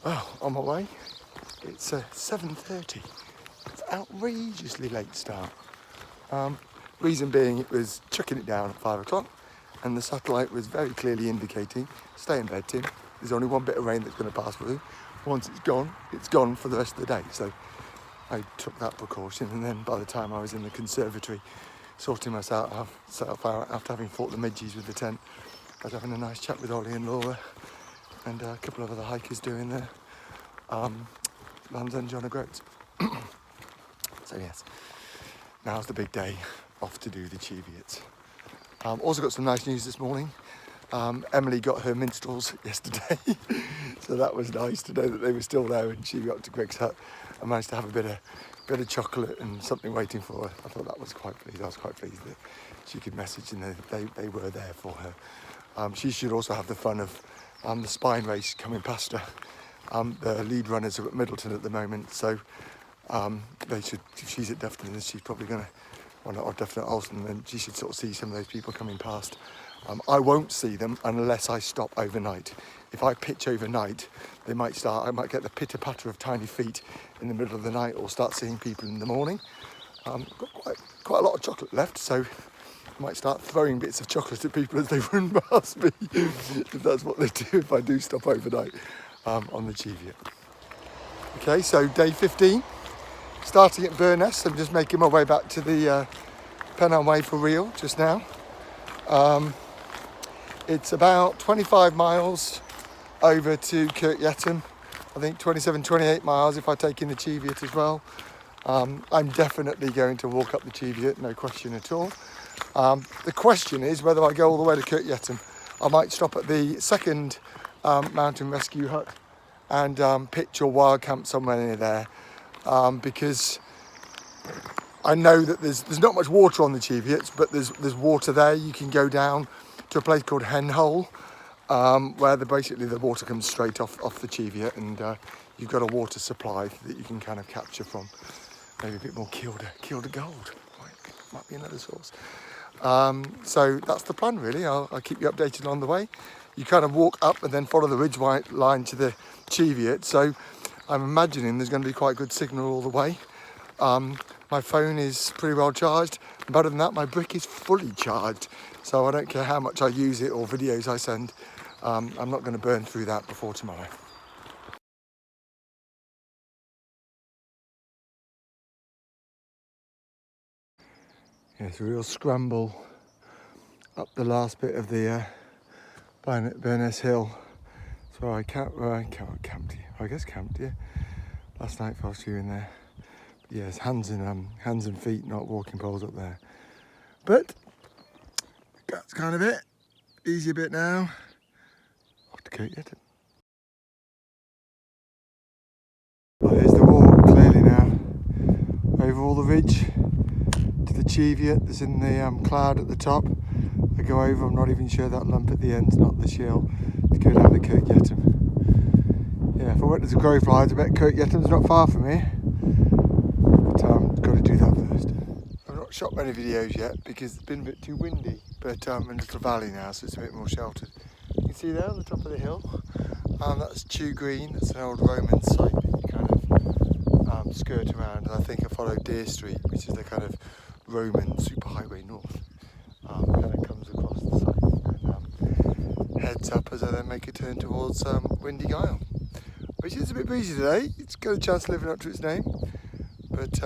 Well, on my way. It's 7:30. It's outrageously late start. Reason being, it was chucking it down at 5 o'clock, and the satellite was very clearly indicating, stay in bed, Tim. There's only one bit of rain that's going to pass through. Once it's gone for the rest of the day. So I took that precaution, and then by the time I was in the conservatory sorting myself out after having fought the midges with the tent, I was having a nice chat with Ollie and Laura and a couple of other hikers doing the Land's End John O'Groats. So yes, now's the big day, off to do the Cheviots. Also got some nice news this morning. Emily got her minstrels yesterday, so that was nice to know that they were still there, and she got to Greg's hut and managed to have a bit of chocolate and something waiting for her. I thought that was quite pleased. I was quite pleased that she could message and they were there for her. She should also have the fun of the spine race coming past her. The lead runners are at Middleton at the moment, so they should. If she's at Dufton, then she's probably going to, or Dufton at Alston, then she should sort of see some of those people coming past. I won't see them unless I stop overnight. If I pitch overnight, I might get the pitter-patter of tiny feet in the middle of the night, or start seeing people in the morning. Got quite a lot of chocolate left, so I might start throwing bits of chocolate at people as they run past me, if that's what they do if I do stop overnight on the Cheviot. Okay, so day 15, starting at Burness. I'm just making my way back to the Pennine Way for real just now. It's about 25 miles over to Kirk Yetholm. I think 27, 28 miles if I take in the Cheviot as well. I'm definitely going to walk up the Cheviot, no question at all. The question is whether I go all the way to Kirk Yetholm. I might stop at the second mountain rescue hut and pitch or wild camp somewhere near there, because I know that there's not much water on the Cheviots, but there's water there. You can go down to a place called Yetholm, where basically the water comes straight off the Cheviot, and you've got a water supply that you can kind of capture from. Maybe a bit more Kilda Gold, might be another source. So that's the plan really. I'll keep you updated on the way. You kind of walk up and then follow the ridge line to the Cheviot, so I'm imagining there's going to be quite good signal all the way. My phone is pretty well charged. And other than that, my brick is fully charged, so I don't care how much I use it or videos I send. I'm not going to burn through that before tomorrow. Yeah, it's a real scramble up the last bit of the Burness Hill. That's where I camped here. I guess camped here. Last night whilst you were in there. But yes, hands and feet, not walking poles up there. But that's kind of it. Easy bit now. Off to Kirk Yetholm. Well, there's the walk clearly now. Over all the ridge to the Cheviot. There's in the cloud at the top. I go over, I'm not even sure that lump at the end's not the shield, to go down to Kirk Yetholm. Yeah, if I went to the crow flies, I bet Kirk Yetholm's not far from here. But got to do that first. I've not shot many videos yet because it's been a bit too windy, but I'm in a little valley now, so it's a bit more sheltered. You can see there on the top of the hill, that's Chew Green. That's an old Roman site that you kind of skirt around. And I think I followed Deer Street, which is the kind of Roman superhighway north. Kind of comes across the site and heads up as I then make a turn towards Windy Isle, which is a bit breezy today. It's got a chance of living up to its name, but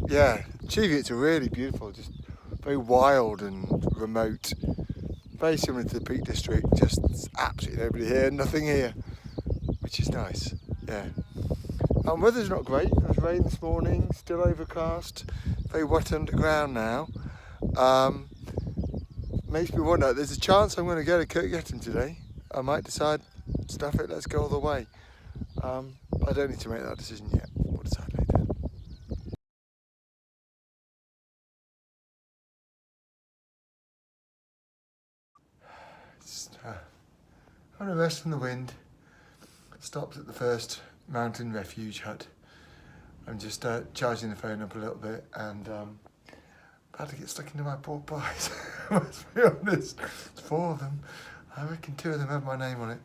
yeah, Cheviots are really beautiful, just very wild and remote, very similar to the Peak District, just absolutely nobody here, nothing here, which is nice. Yeah. Weather's not great. It was rain this morning, still overcast, very wet underground now. Makes me wonder, there's a chance I'm going to go to Kirk Yetholm today. I might decide, stuff it, let's go all the way. I don't need to make that decision yet. We'll decide later. Just having a rest from the wind. Stopped at the first mountain refuge hut. I'm just charging the phone up a little bit and about to get stuck into my pork pies. Let's be honest. It's 4 of them. I reckon 2 of them have my name on it.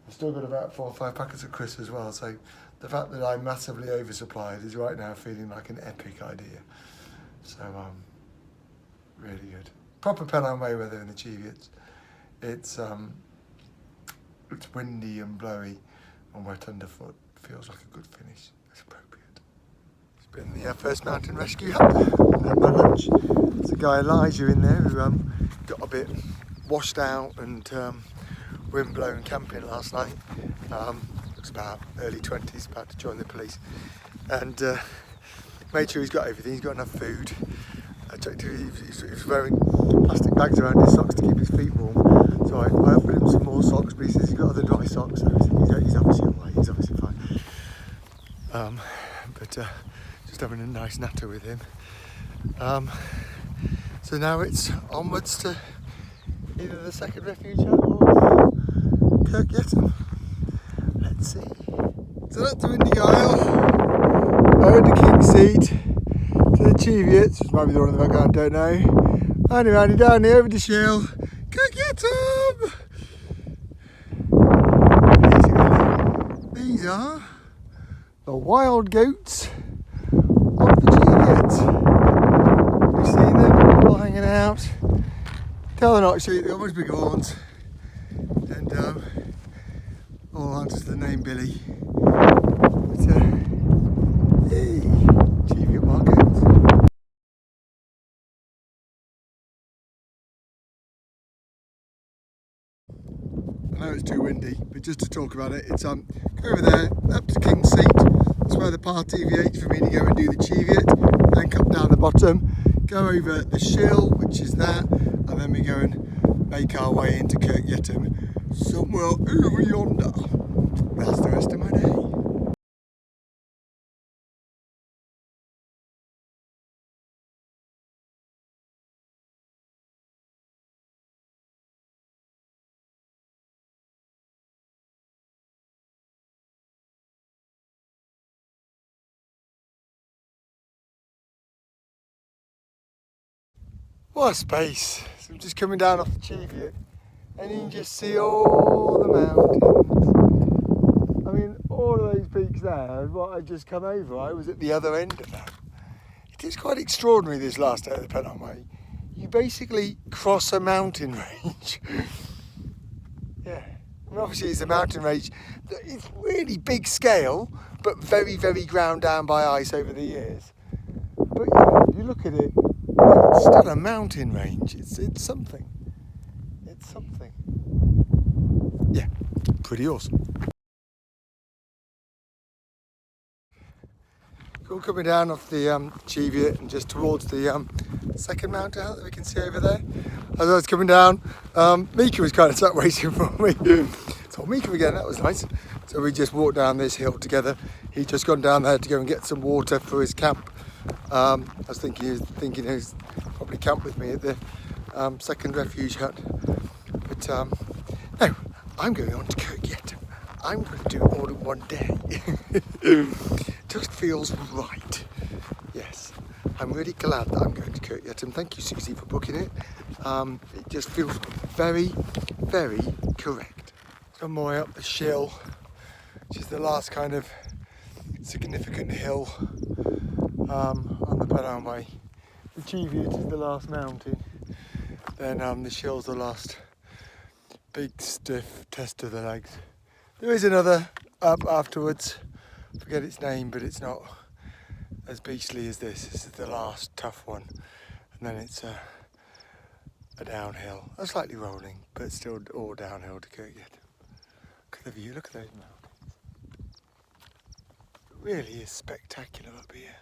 I've still got about 4 or 5 packets of crisps as well, so the fact that I'm massively oversupplied is right now feeling like an epic idea. So, really good. Proper Pennine Way weather in the Cheviots. It's windy and blowy and wet underfoot. Feels like a good finish. It's appropriate. It's been the first mountain rescue hut. And then my lunch. There's a guy Elijah in there who got a bit washed out and windblown camping last night. It was about early 20s, about to join the police, and made sure he's got everything. He's got enough food. I checked he was wearing plastic bags around his socks to keep his feet warm, so I offered him some more socks, but he says he's got other dry socks, so he's obviously alright, he's obviously fine. But just having a nice natter with him. So now it's onwards to either the second refuge hut or Kirk Yetholm. Let's see. So that's the Windy Isle, over to King's Seat, to the Cheviots, which might be the one in the background, don't know. Round down here over to Shell, Kirk Yetholm! These are the wild goats of the Cheviots. You've seen them all hanging out. Tell they're not sheep, they've got much bigger horns. And all answers to the name Billy. But, hey, Cheviot wild goats. I know it's too windy, but just to talk about it, it's go over there, up to King's Seat. That's where the path deviates for me to go and do the Cheviot. Then come down the bottom, go over the Shill, which is that, and then we go and make our way into Kirk Yetholm, somewhere over yonder. That's the rest of my day. What a space. So I'm just coming down off the Cheviot and you can just see all the mountains. I mean, all of those peaks there is what I'd just come over. I was at the other end of that. It is quite extraordinary this last day of the Pennine Way. You basically cross a mountain range. Yeah. I mean, obviously it's a mountain range that is really big scale, but very, very ground down by ice over the years. But yeah, you look at it, it's still a mountain range. It's something. It's something. Yeah, pretty awesome. All coming down off the Cheviot and just towards the second mountain that we can see over there. As I was coming down, Mika was kind of sat waiting for me. So Mika again, that was nice. So we just walked down this hill together. He'd just gone down there to go and get some water for his camp. I was thinking he was probably camp with me at the second refuge hut. But no, I'm going on to Kirk Yetholm. I'm going to do it all in one day. Just feels right. Yes, I'm really glad that I'm going to Kirk Yetholm. Thank you, Susie, for booking it. It just feels very, very correct. One more way up the Shill, which is the last kind of significant hill on the Pennine Way. The Cheviot is the last mountain. Then the Shill's the last big stiff test of the legs. There is another up afterwards. Forget its name, but it's not as beastly as this. This is the last tough one, and then it's a downhill, slightly rolling, but still all downhill to Kirk Yetholm. Look at the view. Look at those mountains. It really is spectacular up here.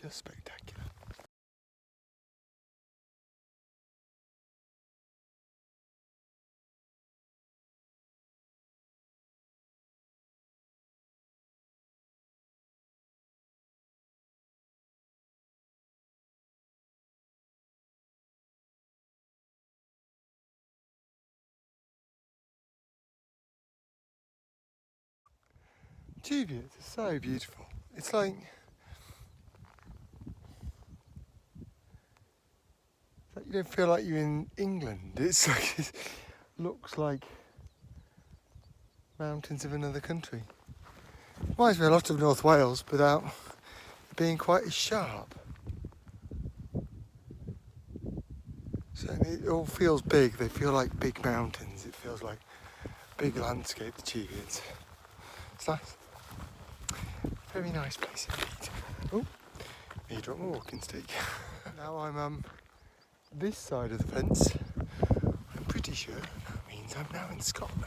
Just spectacular. Cheviots are so beautiful. It's like You don't feel like you're in England. It's like, it looks like mountains of another country. Reminds me a lot of North Wales without being quite as sharp. So it all feels big. They feel like big mountains. It feels like big landscape, the Cheviots. It's nice. Very nice place indeed. Oh, you dropped my walking stick. Now I'm this side of the fence. I'm pretty sure that means I'm now in Scotland.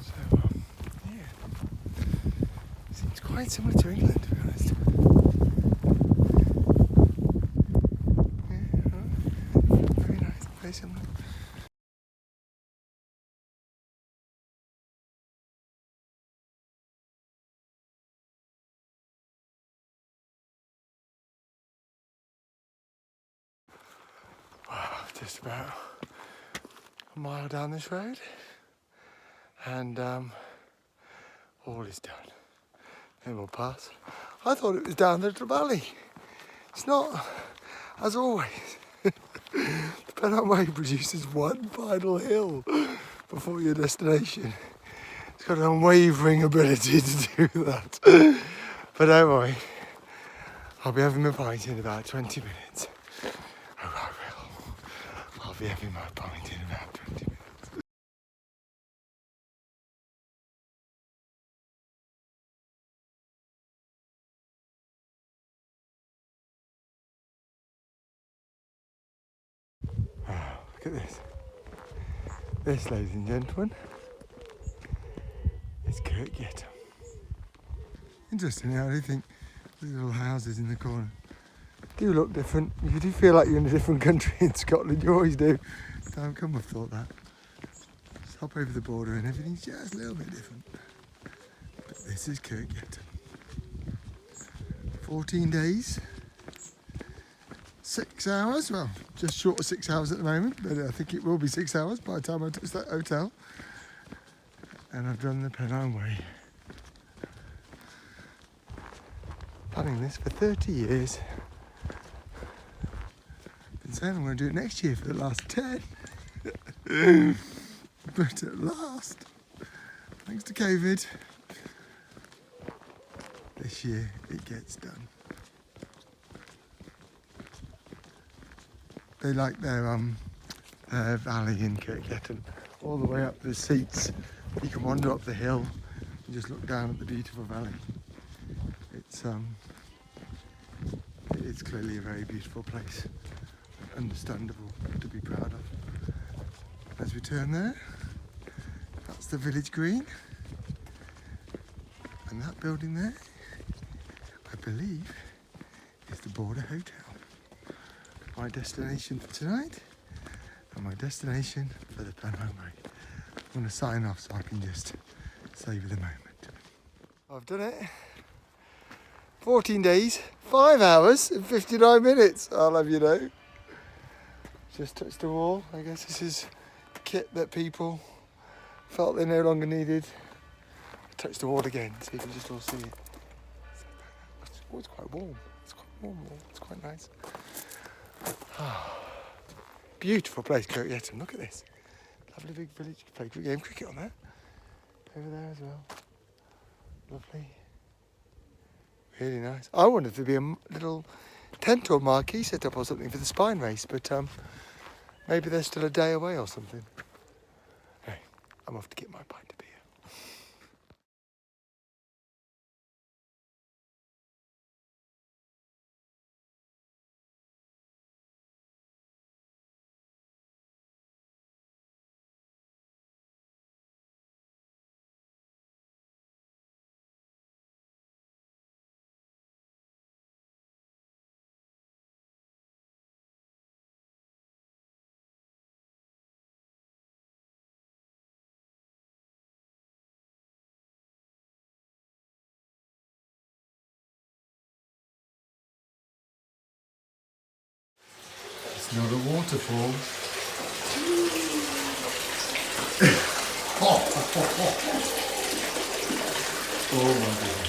So yeah, seems quite similar to England, to be honest. Yeah, very nice, very similar. Wow, just about a mile down this road, and all is done. Then we'll pass. I thought it was down the valley. It's not, as always. The Pennine Way produces one final hill before your destination. It's got an unwavering ability to do that. But don't worry, I'll be having my pint in about 20 minutes. Oh, I will. I'll be having my pint in about 20 minutes. Wow, look at this. This, ladies and gentlemen, is Kirk Yetholm. Interesting how they think these little houses in the corner do look different. You do feel like you're in a different country in Scotland, you always do. How come I've thought that? Just hop over the border and everything's just a little bit different. But this is Kirk Yetholm. 14 days, 6 hours, well, just short of 6 hours at the moment, but I think it will be 6 hours by the time I touch that hotel. And I've done the Pennine Way. Planning this for 30 years. Been saying I'm going to do it next year for the last 10. But at last, thanks to COVID, this year it gets done. They like their valley in Kirk Yetholm, all the way up the seats. You can wander up the hill and just look down at the beautiful valley. It's clearly a very beautiful place, understandable to be proud of. As we turn there, that's the village green, and that building there, I believe, is the Border Hotel. My destination for tonight, and my destination for the Pennine Way. I'm going to sign off so I can just savour the moment. I've done it. 14 days, 5 hours and 59 minutes, I'll have you know. Just touched the wall. I guess this is kit that people felt they no longer needed. I touched the wall again so you can just all see it. Oh, it's quite warm. It's quite warm. It's quite nice. Beautiful place, Kirk Yetholm. Look at this. Lovely big village. Play game cricket on there. Over there as well. Lovely. Really nice. I wondered if there'd be a little tent or marquee set up or something for the spine race, but maybe they're still a day away or something. Hey, I'm off to get my pint of beer. It's not a waterfall. Oh my goodness.